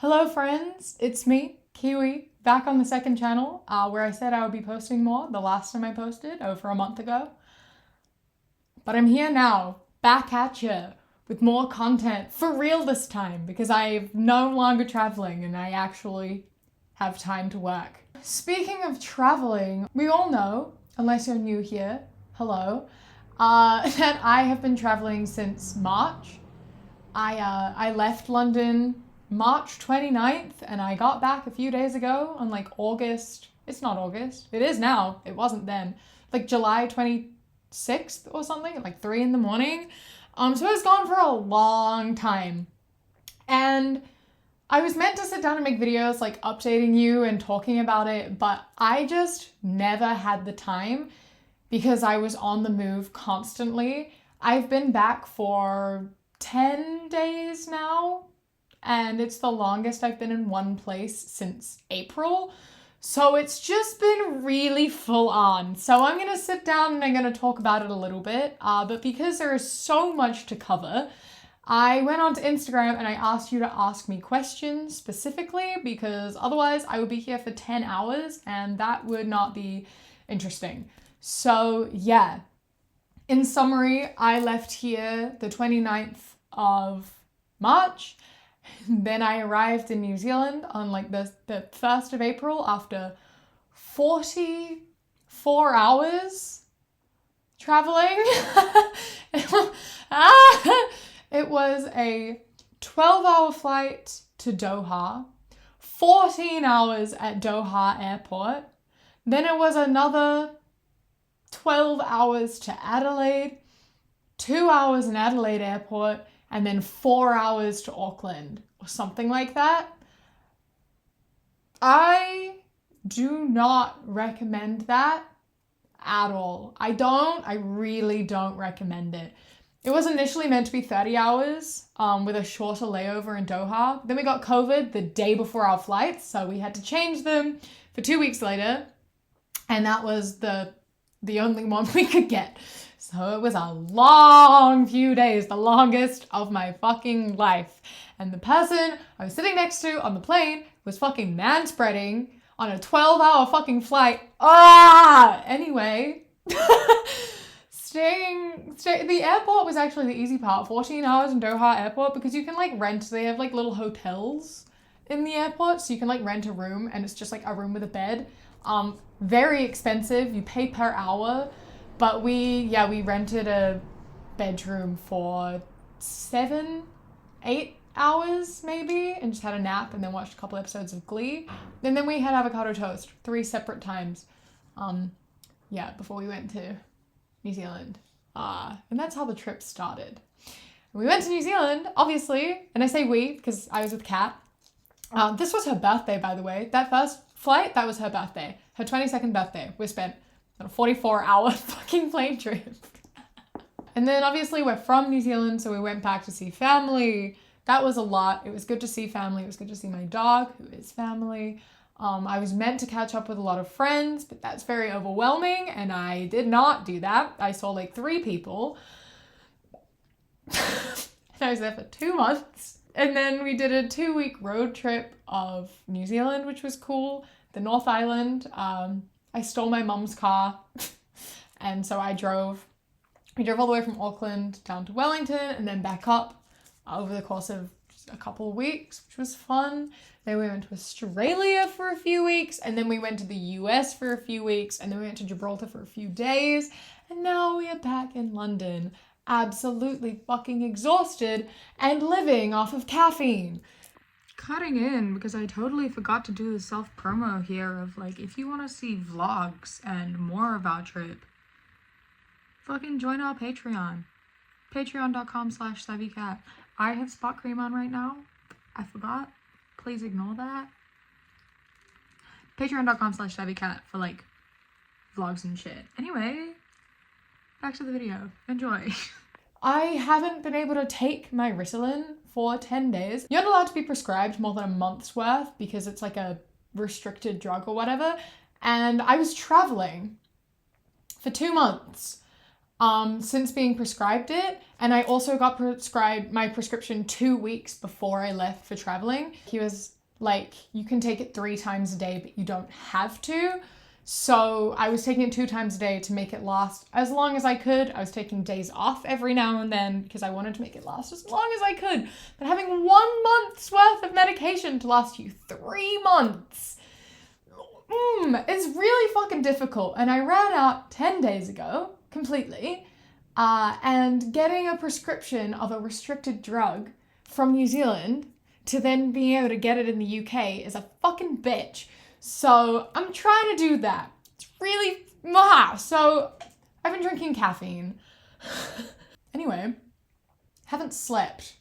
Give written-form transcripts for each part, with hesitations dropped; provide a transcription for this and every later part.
Hello friends, it's me, Kiwi, back on the second channel, where I said I would be posting more the last time I posted, over a month ago. But I'm here now, back at you, with more content, for real this time, because I'm no longer traveling and I actually have time to work. Speaking of traveling, we all know, unless you're new here, hello, that I have been traveling since March. I left London March 29th and I got back a few days ago on August. It's not August. It is now. It wasn't then. July 26th or something at 3 in the morning. So I was gone for a long time. And I was meant to sit down and make videos updating you and talking about it, but I just never had the time because I was on the move constantly. I've been back for 10 days now, and it's the longest I've been in one place since April. So it's just been really full on. So I'm gonna sit down and I'm gonna talk about it a little bit, but because there is so much to cover, I went onto Instagram and I asked you to ask me questions specifically, because otherwise I would be here for 10 hours and that would not be interesting. So yeah, in summary, I left here the 29th of March. Then I arrived in New Zealand on the 1st of April after 44 hours traveling. It was a 12-hour flight to Doha, 14 hours at Doha airport. Then it was another 12 hours to Adelaide, 2 hours in Adelaide airport, and then 4 hours to Auckland or something like that. I do not recommend that at all. I really don't recommend it. It was initially meant to be 30 hours with a shorter layover in Doha. Then we got COVID the day before our flights, so we had to change them for 2 weeks later. And that was the only one we could get. So it was a long few days, the longest of my fucking life. And the person I was sitting next to on the plane was fucking manspreading on a 12-hour fucking flight. Anyway, the airport was actually the easy part. 14 hours in Doha airport, because you can rent, they have little hotels in the airport, so you can rent a room, and it's just a room with a bed. Very expensive, you pay per hour. But we rented a bedroom for 7-8 hours maybe, and just had a nap and then watched a couple episodes of Glee. And then we had avocado toast 3 separate times. Before we went to New Zealand. And that's how the trip started. We went to New Zealand, obviously, and I say we because I was with Kat. This was her birthday, by the way. That first flight, that was her birthday. Her 22nd birthday. We spent a 44-hour fucking plane trip. And then obviously we're from New Zealand, so we went back to see family. That was a lot. It was good to see family. It was good to see my dog, who is family. I was meant to catch up with a lot of friends, but that's very overwhelming, and I did not do that. I saw 3 people. And I was there for 2 months. And then we did a 2-week road trip of New Zealand, which was cool. The North Island. I stole my mum's car, and so we drove all the way from Auckland down to Wellington and then back up over the course of just a couple of weeks, which was fun. Then we went to Australia for a few weeks, and then we went to the US for a few weeks, and then we went to Gibraltar for a few days, and now we are back in London, absolutely fucking exhausted and living off of caffeine. Cutting in because I totally forgot to do the self-promo here of if you want to see vlogs and more of our trip, fucking join our Patreon. Patreon.com/SavvyCat. I have spot cream on right now. I forgot. Please ignore that. Patreon.com/SavvyCat for vlogs and shit. Anyway, back to the video. Enjoy. I haven't been able to take my Ritalin for 10 days. You're not allowed to be prescribed more than a month's worth because it's a restricted drug or whatever. And I was traveling for 2 months. since being prescribed it. And I also got prescribed my prescription 2 weeks before I left for traveling. He was like, you can take it 3 times a day, but you don't have to. So I was taking it 2 times a day to make it last as long as I could. I was taking days off every now and then because I wanted to make it last as long as I could. But having 1 month's worth of medication to last you 3 months, it's really fucking difficult. And I ran out 10 days ago completely. And getting a prescription of a restricted drug from New Zealand to then being able to get it in the UK is a fucking bitch. So I'm trying to do that. It's really, so I've been drinking caffeine. Anyway, haven't slept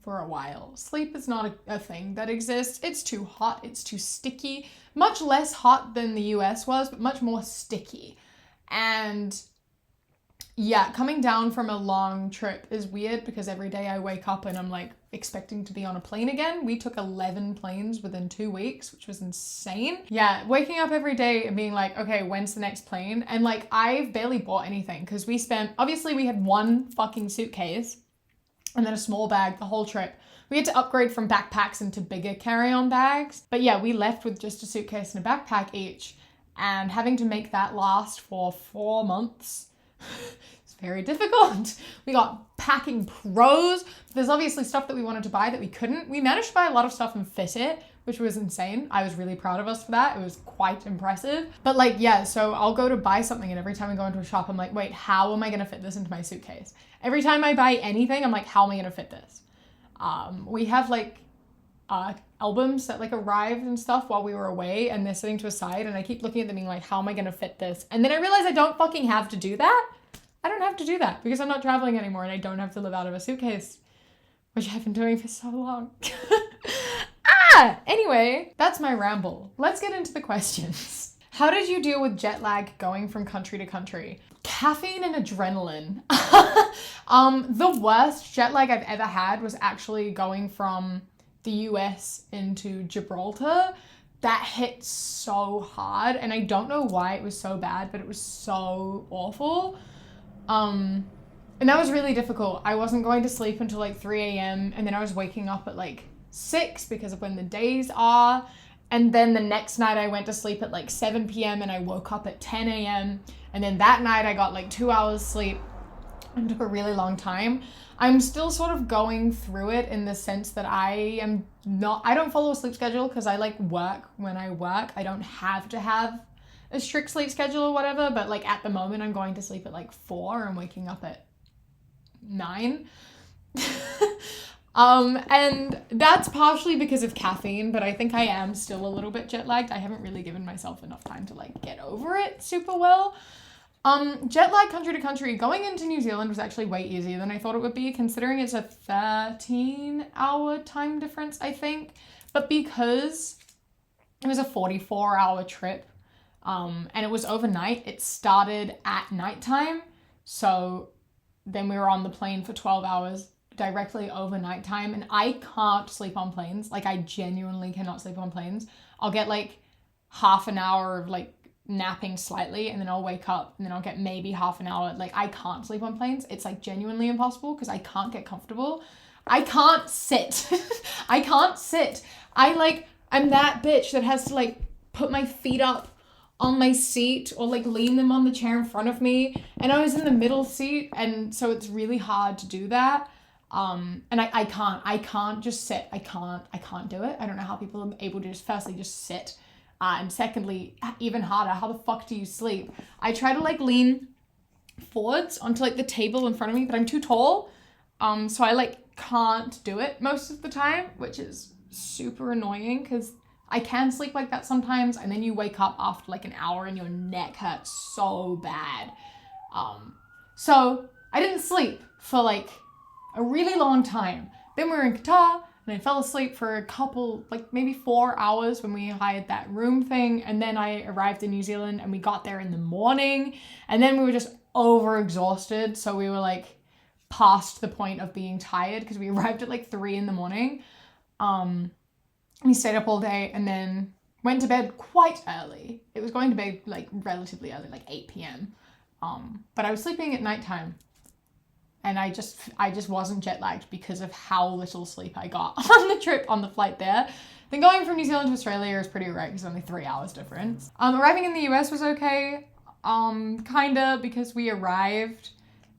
for a while. Sleep is not a thing that exists. It's too hot, it's too sticky. Much less hot than the US was, but much more sticky. And yeah, coming down from a long trip is weird because every day I wake up and I'm like expecting to be on a plane again. We took 11 planes within 2 weeks, which was insane. Yeah, waking up every day and being like, okay, when's the next plane? And like, I've barely bought anything because obviously we had 1 fucking suitcase and then a small bag the whole trip. We had to upgrade from backpacks into bigger carry-on bags. But yeah, we left with just a suitcase and a backpack each, and having to make that last for 4 months. It's very difficult. We got packing pros. There's obviously stuff that we wanted to buy that we couldn't. We managed to buy a lot of stuff and fit it, which was insane. I was really proud of us for that. It was quite impressive. But like, yeah, so I'll go to buy something and every time I go into a shop, I'm like, wait, how am I gonna fit this into my suitcase? Every time I buy anything, I'm like, how am I gonna fit this? We have like albums that like arrived and stuff while we were away, and they're sitting to a side, and I keep looking at them being like, how am I gonna fit this? And then I realize I don't fucking have to do that. I don't have to do that because I'm not traveling anymore and I don't have to live out of a suitcase, which I've been doing for so long. Anyway, that's my ramble. Let's get into the questions. How did you deal with jet lag going from country to country? Caffeine and adrenaline. The worst jet lag I've ever had was actually going from the US into Gibraltar. That hit so hard, and I don't know why it was so bad, but it was so awful. And that was really difficult. I wasn't going to sleep until like 3 a.m. and then I was waking up at like 6 because of when the days are. And then the next night I went to sleep at like 7 p.m. and I woke up at 10 a.m. And then that night I got like 2 hours sleep and it took a really long time. I'm still sort of going through it in the sense that I don't follow a sleep schedule because I like work when I work. I don't have to have a strict sleep schedule or whatever, but like at the moment I'm going to sleep at like 4 and waking up at 9. And that's partially because of caffeine, but I think I am still a little bit jet lagged. I haven't really given myself enough time to like get over it super well. Jet lag country to country, going into New Zealand was actually way easier than I thought it would be, considering it's a 13-hour time difference, I think. But because it was a 44-hour trip, and it was overnight, it started at nighttime. So then we were on the plane for 12 hours directly over nighttime, and I can't sleep on planes. Like, I genuinely cannot sleep on planes. I'll get like half an hour of like napping slightly, and then I'll wake up, and then I'll get maybe half an hour. Like, I can't sleep on planes. It's like genuinely impossible because I can't get comfortable. I can't sit. I can't sit. I'm that bitch that has to like put my feet up on my seat or like lean them on the chair in front of me. And I was in the middle seat, and so it's really hard to do that. And I can't just sit. I can't do it. I don't know how people are able to just firstly just sit. And secondly, even harder, how the fuck do you sleep? I try to like lean forwards onto like the table in front of me, but I'm too tall. So I like can't do it most of the time, which is super annoying because I can sleep like that sometimes, and then you wake up after like an hour and your neck hurts so bad. So I didn't sleep for like a really long time. Then we were in Qatar, and I fell asleep for a couple, like maybe 4 hours when we hired that room thing. And then I arrived in New Zealand, and we got there in the morning, and then we were just overexhausted. So we were like past the point of being tired because we arrived at like 3 a.m. We stayed up all day and then went to bed quite early. It was going to bed like relatively early, like 8 p.m. But I was sleeping at nighttime. And I just wasn't jet lagged because of how little sleep I got on the trip, on the flight there. Then going from New Zealand to Australia is pretty alright because only 3 hours difference. Arriving in the US was okay, kinda, because we arrived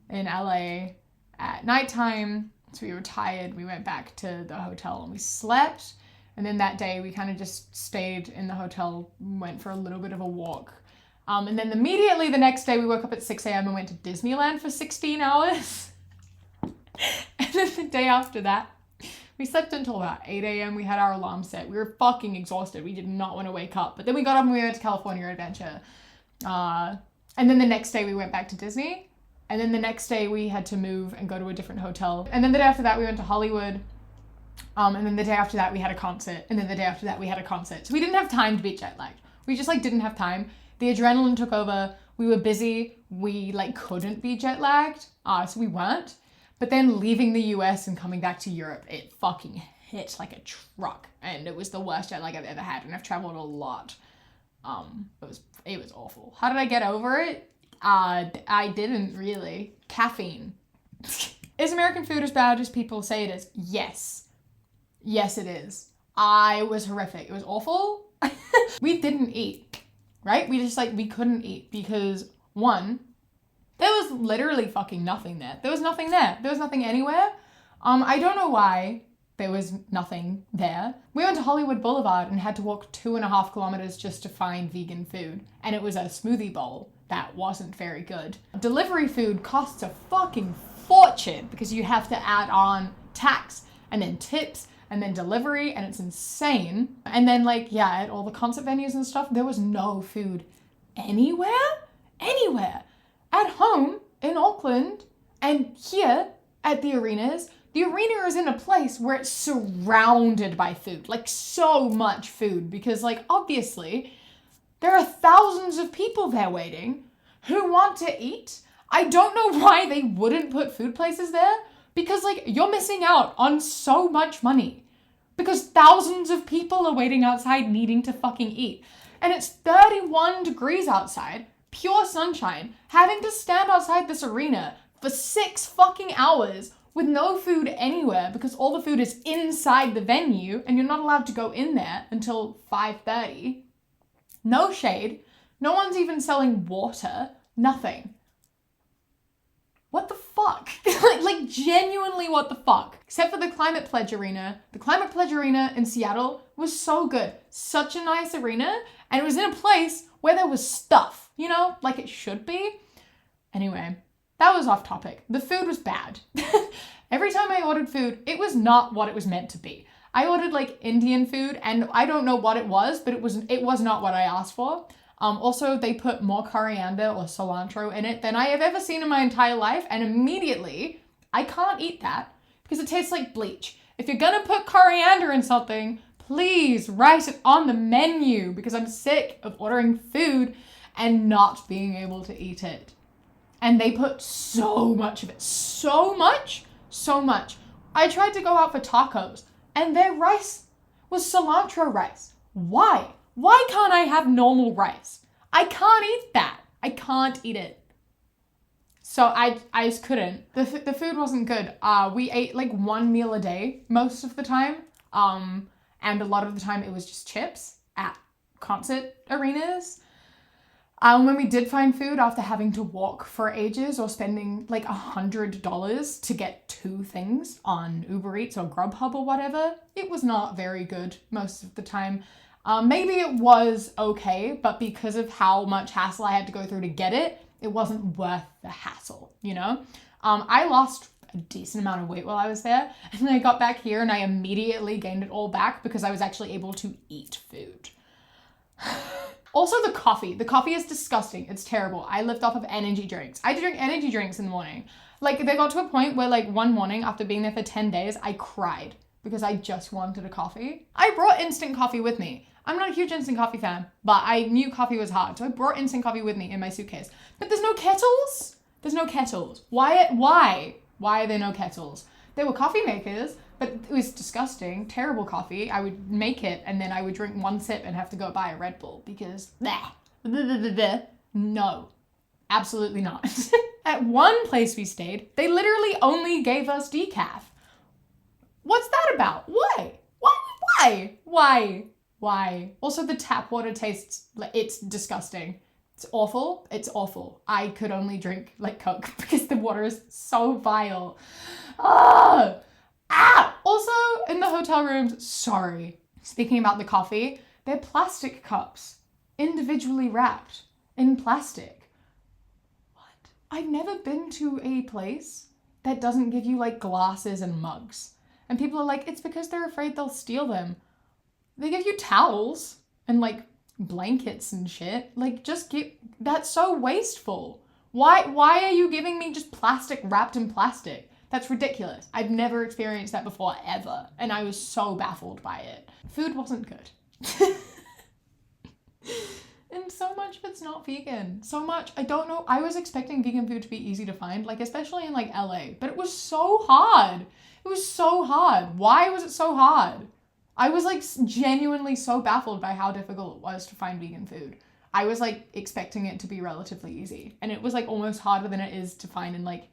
in LA at nighttime, so we were tired. We went back to the hotel and we slept. And then that day we kind of just stayed in the hotel, went for a little bit of a walk. And then immediately the next day we woke up at 6 a.m. and went to Disneyland for 16 hours. And then the day after that, we slept until about 8 a.m. We had our alarm set. We were fucking exhausted. We did not want to wake up. But then we got up and we went to California Adventure. And then the next day we went back to Disney. And then the next day we had to move and go to a different hotel. And then the day after that we went to Hollywood. And then the day after that we had a concert. And then the day after that we had a concert. So we didn't have time to be jet lagged. We just didn't have time. The adrenaline took over. We were busy. We couldn't be jet lagged. So we weren't. But then leaving the US and coming back to Europe, it fucking hit like a truck. And it was the worst jet lag I've ever had. And I've traveled a lot. It was awful. How did I get over it? I didn't really. Caffeine. Is American food as bad as people say it is? Yes. Yes, it is. I was horrific. It was awful. We didn't eat, right? We couldn't eat because, one, there was literally fucking nothing there. There was nothing there. There was nothing anywhere. I don't know why there was nothing there. We went to Hollywood Boulevard and had to walk 2.5 kilometers just to find vegan food. And it was a smoothie bowl that wasn't very good. Delivery food costs a fucking fortune because you have to add on tax and then tips and then delivery, and it's insane. And then at all the concert venues and stuff, there was no food anywhere. At home in Auckland and here at the arena is in a place where it's surrounded by food, so much food, because obviously there are thousands of people there waiting who want to eat. I don't know why they wouldn't put food places there, because you're missing out on so much money because thousands of people are waiting outside needing to fucking eat. And it's 31 degrees outside, pure sunshine, having to stand outside this arena for 6 fucking hours with no food anywhere because all the food is inside the venue and you're not allowed to go in there until 5:30. No shade. No one's even selling water. Nothing. What the fuck? Genuinely what the fuck? Except for the Climate Pledge Arena. The Climate Pledge Arena in Seattle was so good. Such a nice arena. And it was in a place where there was stuff, like it should be. Anyway, that was off topic. The food was bad. Every time I ordered food, it was not what it was meant to be. I ordered Indian food and I don't know what it was, but it was not what I asked for. Also, they put more coriander or cilantro in it than I have ever seen in my entire life. And immediately, I can't eat that because it tastes like bleach. If you're gonna put coriander in something, please write it on the menu because I'm sick of ordering food and not being able to eat it. And they put so much of it. So much. I tried to go out for tacos and their rice was cilantro rice. Why? Why can't I have normal rice? I can't eat that. I can't eat it. So I just couldn't. The food wasn't good. We ate 1 meal a day most of the time. And a lot of the time it was just chips at concert arenas. When we did find food after having to walk for ages or spending $100 to get 2 things on Uber Eats or Grubhub or whatever, it was not very good most of the time. Maybe it was okay, but because of how much hassle I had to go through to get it, it wasn't worth the hassle, I lost a decent amount of weight while I was there, and then I got back here and I immediately gained it all back because I was actually able to eat food. Also, the coffee. The coffee is disgusting. It's terrible. I lived off of energy drinks. I drink energy drinks in the morning. They got to a point where one morning after being there for 10 days, I cried because I just wanted a coffee. I brought instant coffee with me. I'm not a huge instant coffee fan, but I knew coffee was hard, so I brought instant coffee with me in my suitcase. But there's no kettles. There's no kettles. Why are there no kettles? There were coffee makers, but it was disgusting, terrible coffee. I would make it and then I would drink 1 sip and have to go buy a Red Bull because no, Absolutely not. At one place we stayed, they literally only gave us decaf. What's that about? Why? Why? Also, the tap water tastes, it's disgusting. It's awful. It's awful. I could only drink like Coke because the water is so vile. Also, in the hotel rooms, sorry. Speaking about the coffee, they're plastic cups, individually wrapped in plastic. What? I've never been to a place that doesn't give you like glasses and mugs. And people are like, it's because they're afraid they'll steal them. They give you towels and like blankets and shit. Like, that's so wasteful. Why are you giving me just plastic wrapped in plastic? That's ridiculous. I've never experienced that before, ever. And I was so baffled by it. Food wasn't good. And so much of it's not vegan. So much, I don't know. I was expecting vegan food to be easy to find, like especially in like LA, but it was so hard. It was so hard. Why was it so hard? I was like genuinely so baffled by how difficult it was to find vegan food. I was like expecting it to be relatively easy, and it was like almost harder than it is to find in like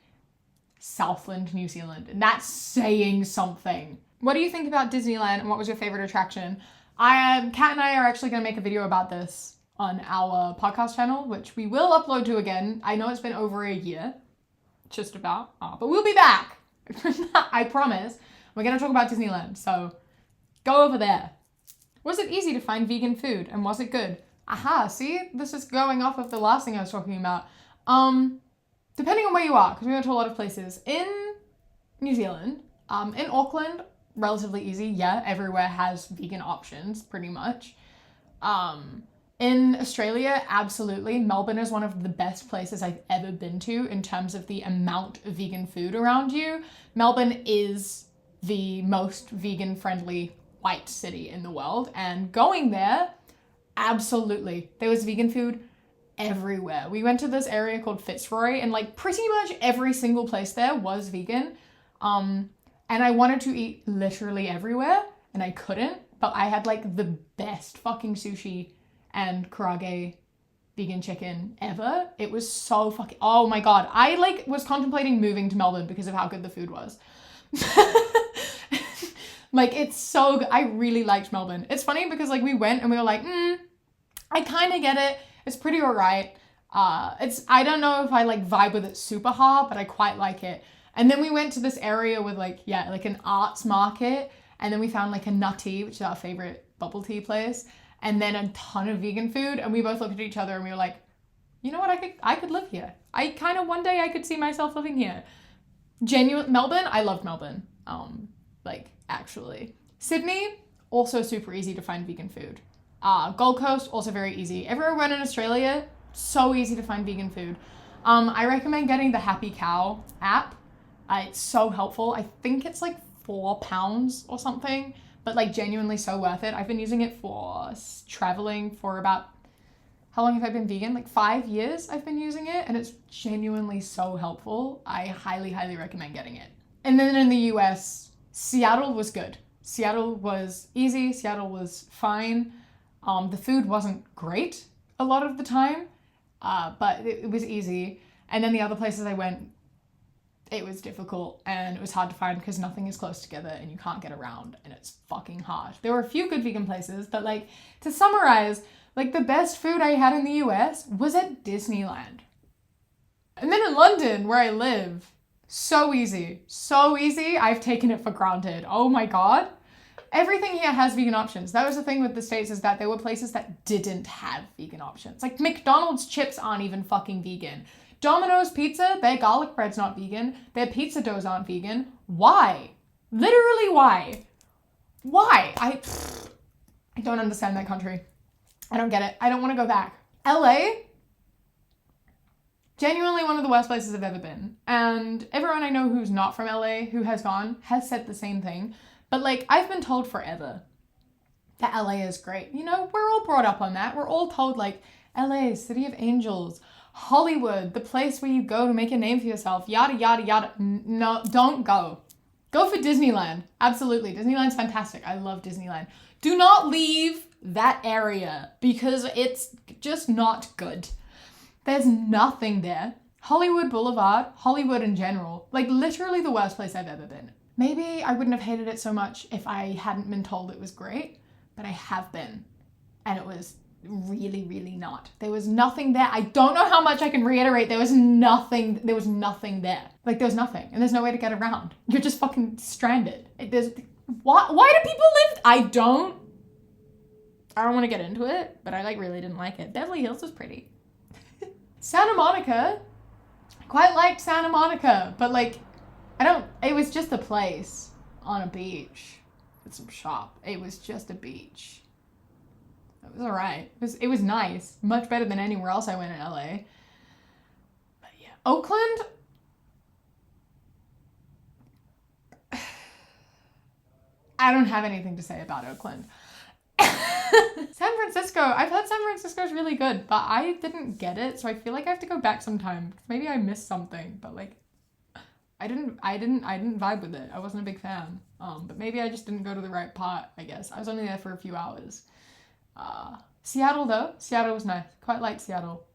Southland, New Zealand, and that's saying something. What do you think about Disneyland, and what was your favorite attraction? Kat and I are actually going to make a video about this on our podcast channel, which we will upload to again. I know it's been over a year, just about, but we'll be back. I promise. We're going to talk about Disneyland, so go over there. Was it easy to find vegan food, and was it good? Aha, see? This is going off of the last thing I was talking about. Depending on where you are, because we went to a lot of places. In New Zealand, in Auckland, relatively easy. Yeah, everywhere has vegan options, pretty much. In Australia, absolutely. Melbourne is one of the best places I've ever been to in terms of the amount of vegan food around you. Melbourne is the most vegan-friendly white city in the world, and going there, absolutely. There was vegan food everywhere. We went to this area called Fitzroy, and like pretty much every single place there was vegan. And I wanted to eat literally everywhere, and I couldn't, but I had like the best fucking sushi and karage vegan chicken ever. It was so fucking, oh my God. I like was contemplating moving to Melbourne because of how good the food was. Like, it's so good. I really liked Melbourne. It's funny because like we went and we were like, I kind of get it. It's pretty all right. I don't know if I like vibe with it super hard, but I quite like it. And then we went to this area with like, yeah, like an arts market. And then we found like a Nutty, which is our favorite bubble tea place. And then a ton of vegan food. And we both looked at each other and we were like, you know what? I could live here. I kind of, one day I could see myself living here. Melbourne, I loved Melbourne. Like actually. Sydney, also super easy to find vegan food. Gold Coast, also very easy. Everywhere I went in Australia, so easy to find vegan food. I recommend getting the Happy Cow app. It's so helpful. I think it's like £4 or something, but like genuinely so worth it. I've been using it for traveling for about, how long have I been vegan? Like 5 years I've been using it, and it's genuinely so helpful. I highly, highly recommend getting it. And then in the US, Seattle was good. Seattle was easy. Seattle was fine. The food wasn't great a lot of the time, but it was easy. And then the other places I went, it was difficult and it was hard to find because nothing is close together and you can't get around and it's fucking hard. There were a few good vegan places, but like to summarize, like the best food I had in the US was at Disneyland. And then in London, where I live, so easy. So easy, I've taken it for granted. Oh my God. Everything here has vegan options. That was the thing with the States, is that there were places that didn't have vegan options. Like McDonald's chips aren't even fucking vegan. Domino's pizza, their garlic bread's not vegan. Their pizza doughs aren't vegan. Why? Literally why? Why? I don't understand that country. I don't get it. I don't want to go back. LA, genuinely one of the worst places I've ever been. And everyone I know who's not from LA, who has gone, has said the same thing. But like, I've been told forever that LA is great. You know, we're all brought up on that. We're all told like, LA, City of Angels, Hollywood, the place where you go to make a name for yourself, yada, yada, yada. No, don't go. Go for Disneyland. Absolutely. Disneyland's fantastic. I love Disneyland. Do not leave that area because it's just not good. There's nothing there. Hollywood Boulevard, Hollywood in general, like literally the worst place I've ever been. Maybe I wouldn't have hated it so much if I hadn't been told it was great, but I have been. And it was really, really not. There was nothing there. I don't know how much I can reiterate. There was nothing there. Like, there's nothing. And there's no way to get around. You're just fucking stranded. Why do people live? I don't want to get into it, but I like really didn't like it. Beverly Hills was pretty. Santa Monica, I quite liked Santa Monica, but like, it was just a place on a beach with some shop. It was just a beach. It was alright. It was nice. Much better than anywhere else I went in LA. But yeah. Oakland, I don't have anything to say about Oakland. San Francisco, I've heard San Francisco is really good, but I didn't get it, so I feel like I have to go back sometime. Maybe I missed something, but like, I didn't vibe with it. I wasn't a big fan. But maybe I just didn't go to the right part, I guess. I was only there for a few hours. Seattle though, Seattle was nice. Quite liked Seattle.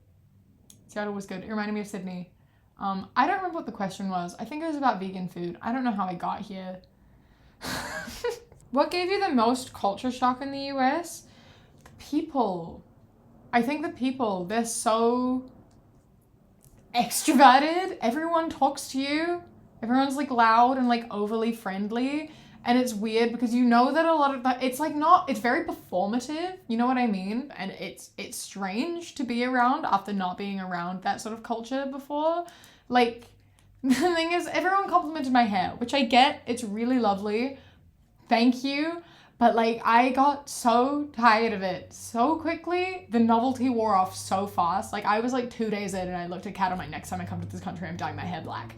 Seattle was good. It reminded me of Sydney. I don't remember what the question was. I think it was about vegan food. I don't know how I got here. What gave you the most culture shock in the US? The people. I think the people, they're so extroverted. Everyone talks to you. Everyone's like loud and like overly friendly. And it's weird because you know that a lot of that, it's very performative. You know what I mean? And it's strange to be around after not being around that sort of culture before. Like, the thing is, everyone complimented my hair, which I get. It's really lovely. Thank you. But like, I got so tired of it so quickly. The novelty wore off so fast. Like, I was like 2 days in and I looked at Kat on my next time I come to this country, I'm dyeing my hair black.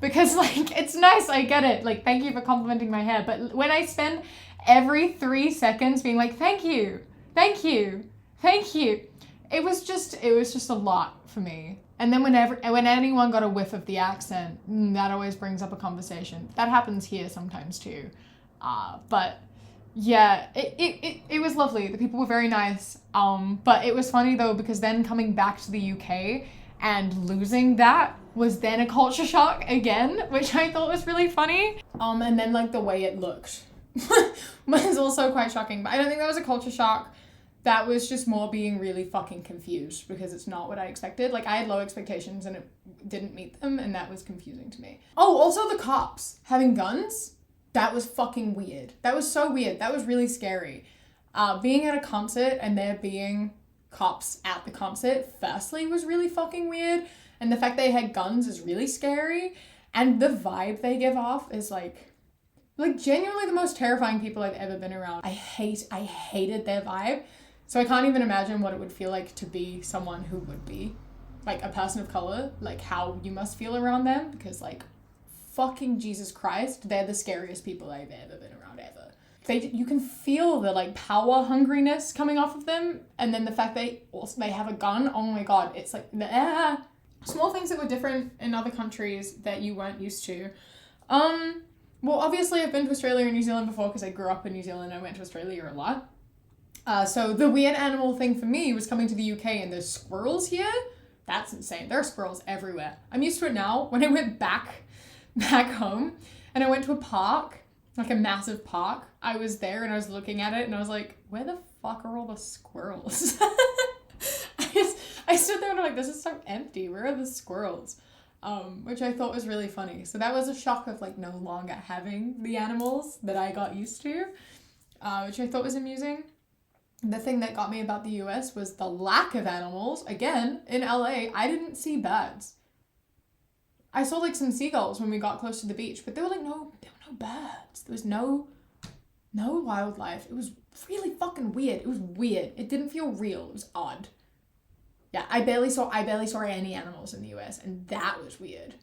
Because like, it's nice, I get it. Like, thank you for complimenting my hair. But when I spend every 3 seconds being like, thank you, thank you, thank you. It was just a lot for me. And then when anyone got a whiff of the accent, that always brings up a conversation. That happens here sometimes too. But yeah, it was lovely. The people were very nice. But it was funny though, because then coming back to the UK and losing that was then a culture shock again, which I thought was really funny. And then like the way it looked was also quite shocking. But I don't think that was a culture shock. That was just more being really fucking confused because it's not what I expected. Like, I had low expectations and it didn't meet them, and that was confusing to me. Oh, also the cops having guns. That was fucking weird. That was so weird. That was really scary. Being at a concert and there being cops at the concert, firstly, was really fucking weird. And the fact they had guns is really scary. And the vibe they give off is like genuinely the most terrifying people I've ever been around. I hated their vibe. So I can't even imagine what it would feel like to be someone who would be like a person of color, like how you must feel around them, because like fucking Jesus Christ, they're the scariest people I've ever been around ever. You can feel the like power hungriness coming off of them, and then the fact they have a gun. Oh my god, it's like small things that were different in other countries that you weren't used to. Well, obviously I've been to Australia and New Zealand before because I grew up in New Zealand and I went to Australia a lot. So the weird animal thing for me was coming to the UK and there's squirrels here. That's insane. There are squirrels everywhere. I'm used to it now. When I went back home and I went to a park, like a massive park, I was there and I was looking at it and I was like, where the fuck are all the squirrels? I stood there and I'm like, this is so empty. Where are the squirrels? Which I thought was really funny. So that was a shock of like no longer having the animals that I got used to, which I thought was amusing. The thing that got me about the US was the lack of animals. Again, in LA, I didn't see birds. I saw like some seagulls when we got close to the beach, but there were no birds. There was no wildlife. It was really fucking weird. It was weird. It didn't feel real. It was odd. Yeah, I barely saw any animals in the US, and that was weird.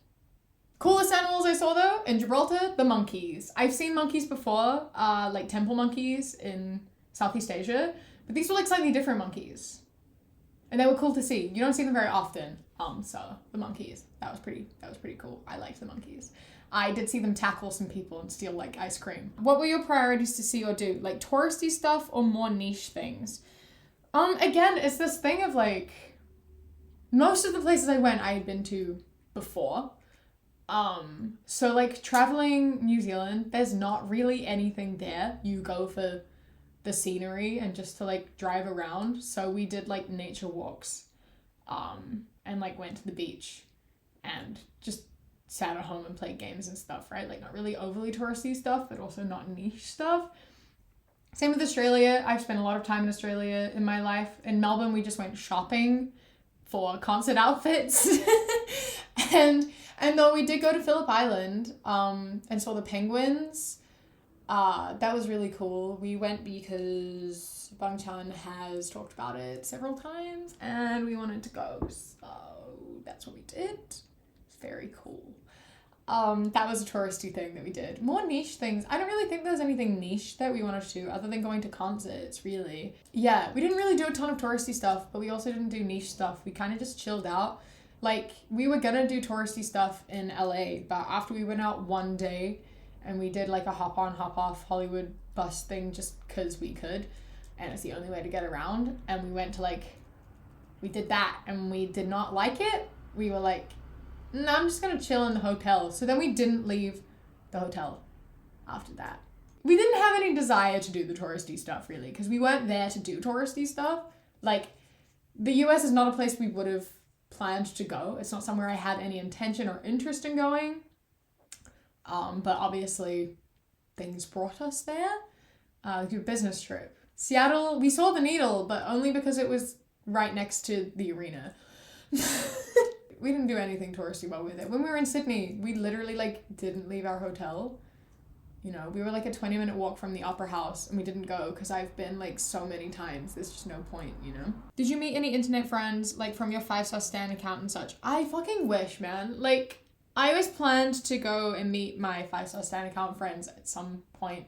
Coolest animals I saw though, in Gibraltar, the monkeys. I've seen monkeys before, like temple monkeys in Southeast Asia, but these were like slightly different monkeys. And they were cool to see. You don't see them very often. So the monkeys, that was pretty cool. I liked the monkeys. I did see them tackle some people and steal like ice cream. What were your priorities to see or do? Like touristy stuff or more niche things? Again, it's this thing of like, most of the places I went, I had been to before. So like traveling New Zealand, there's not really anything there. You go for the scenery and just to like drive around. So we did like nature walks, and like went to the beach and just sat at home and played games and stuff, right? Like not really overly touristy stuff, but also not niche stuff. Same with Australia. I've spent a lot of time in Australia in my life. In Melbourne, we just went shopping for concert outfits. And though we did go to Phillip Island, and saw the penguins, that was really cool. We went because Bang Chan has talked about it several times and we wanted to go. So that's what we did. It's very cool. That was a touristy thing that we did. More niche things. I don't really think there's anything niche that we wanted to do other than going to concerts, really. Yeah, we didn't really do a ton of touristy stuff, but we also didn't do niche stuff. We kind of just chilled out. Like, we were gonna do touristy stuff in LA, but after we went out one day and we did like a hop on, hop off Hollywood bus thing just because we could, and it's the only way to get around, and we went to like, we did that and we did not like it. We were like, no, I'm just gonna chill in the hotel. So then we didn't leave the hotel after that. We didn't have any desire to do the touristy stuff really, because we weren't there to do touristy stuff. Like, the US is not a place we would have planned to go. It's not somewhere I had any intention or interest in going. But obviously things brought us there. Like a business trip. Seattle, we saw the Needle, but only because it was right next to the arena. We didn't do anything touristy while we were there. When we were in Sydney, we literally like didn't leave our hotel. You know, we were like a 20-minute walk from the Opera House and we didn't go because I've been like so many times. There's just no point, you know? Did you meet any internet friends like from your 5-star Stan account and such? I fucking wish, man. Like, I always planned to go and meet my 5-star Stan account friends at some point.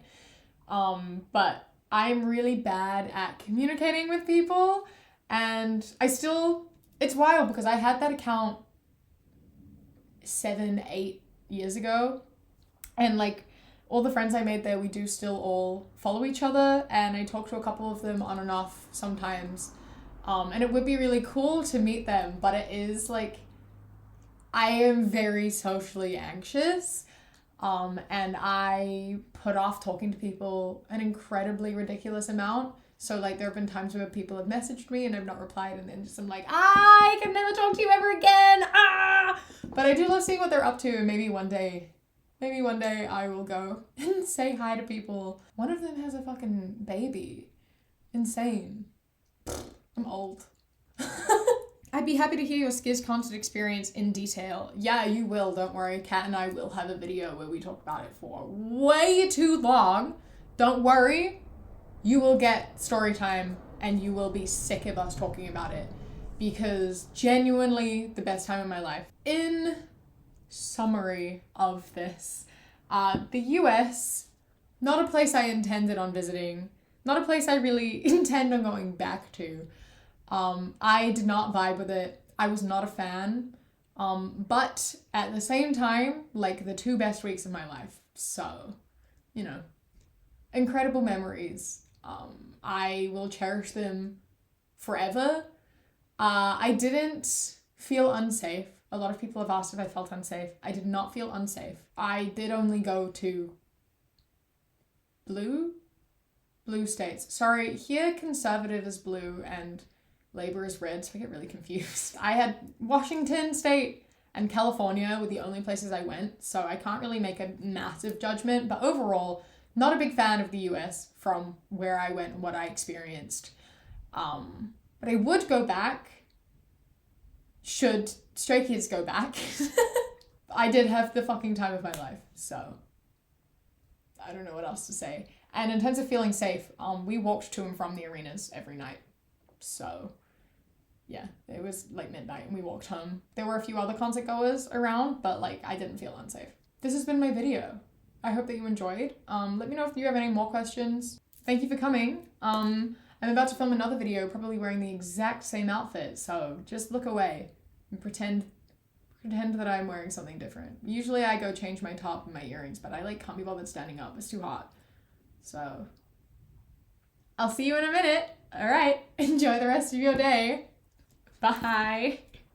But I'm really bad at communicating with people, and it's wild because I had that account 7-8 years ago, and like all the friends I made there, we do still all follow each other, and I talk to a couple of them on and off sometimes, and it would be really cool to meet them, but it is like, I am very socially anxious, and I put off talking to people an incredibly ridiculous amount. So like there have been times where people have messaged me and I've not replied, and then just I'm like, I can never talk to you ever again. But I do love seeing what they're up to, and maybe one day I will go and say hi to people. One of them has a fucking baby. Insane. I'm old. I'd be happy to hear your Skiz concert experience in detail. Yeah, you will, don't worry. Kat and I will have a video where we talk about it for way too long. Don't worry. You will get story time and you will be sick of us talking about it, because genuinely the best time of my life. In summary of this, the US, not a place I intended on visiting, not a place I really intend on going back to. I did not vibe with it. I was not a fan. But at the same time, like the 2 best weeks of my life. So, you know, incredible memories. I will cherish them forever. I didn't feel unsafe. A lot of people have asked if I felt unsafe. I did not feel unsafe. I did only go to blue states. Sorry, here conservative is blue and Labor is red, so I get really confused. I had Washington State and California were the only places I went, so I can't really make a massive judgment, but overall, not a big fan of the US from where I went and what I experienced. But I would go back should Stray Kids go back. I did have the fucking time of my life, so I don't know what else to say. And in terms of feeling safe, we walked to and from the arenas every night, so yeah, it was like midnight and we walked home. There were a few other concert goers around, but like I didn't feel unsafe. This has been my video. I hope that you enjoyed. Let me know if you have any more questions. Thank you for coming. I'm about to film another video, probably wearing the exact same outfit, so just look away and pretend that I'm wearing something different. Usually I go change my top and my earrings, but I like can't be bothered standing up. It's too hot. So I'll see you in a minute. All right, enjoy the rest of your day. Bye.